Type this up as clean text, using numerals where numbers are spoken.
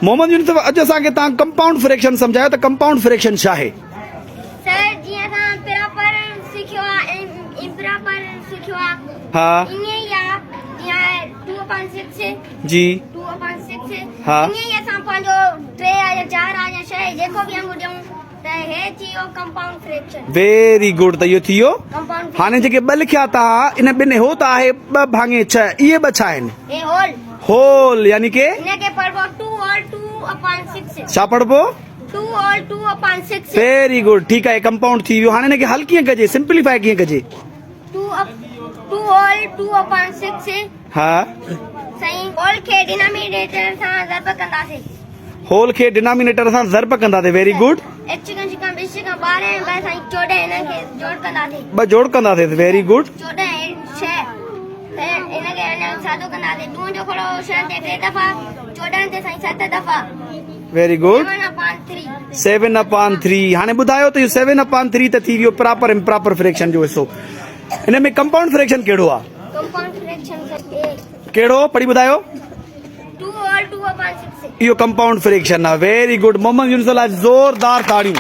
मोहम्मद यूनुस अॼु असांखे तव्हां कंपाउंड फ्रैक्शन सम्झायो त कंपाउंड फ्रैक्शन छा आहे? सर जीअं असां प्रॉपर सिखियो आहे इम्प्रॉपर सिखियो आहे हा ईअं ई आहे जीअं 2/6 जी 2/6 हा। ईअं ई असां पंहिंजो 3 आहे या 4 आहे या 6 जेको बि अंग ॾियूं त हे थी वियो कंपाउंड फ्रैक्शन। Very good. त इहो थी वियो। कंपाउंड हाणे जेके ॿ लिखिया तव्हां इन ॿिनि हो त आहे 2/6 इहे ॿ छा आहिनि? हे होल होल यानी के इनखे पढ़बो 2 all 2/6 छा पढ़बो? 2 all 2/6 वेरी गुड। ठीकु आहे कंपाउंड थी वियो। हाणे हिनखे हल कीअं कजे सिंप्लीफाई कीअं कजे? 2 all 2/6 हा सही होल खे डिनोमिनेटर सां ज़रब कंदासीं। होल खे डिनोमिनेटर सां ज़रब कंदासीं। Very good. एक चिकन चिकन 20 चिकन 12 बस साईं 14 इनखे जोड़ कंदासीं। ॿ जोड़ कंदासीं। Very good. 14 6 इनखे अञा सादो कंदासीं। 2 जो खोड़ो 6 ते 2 दफ़ा 14 ते साईं 7 दफ़ा। Very good. 7/3 7/3। हाणे ॿुधायो त इहो 7/3 त थी वियो प्रॉपर इम्प्रॉपर फ्रैक्शन जो हिसो। हिन में कंपाउंड फ्रैक्शन कहिड़ो आहे? कंपाउंड फ्रैक्शन कहिड़ो पढ़ी ॿुधायो? 2 all 2/6 इहो कंपाउंड फ्रैक्शन आहे। Very good. मोहम्मद यूनुस लाइ ज़ोरदार ताड़ियूं।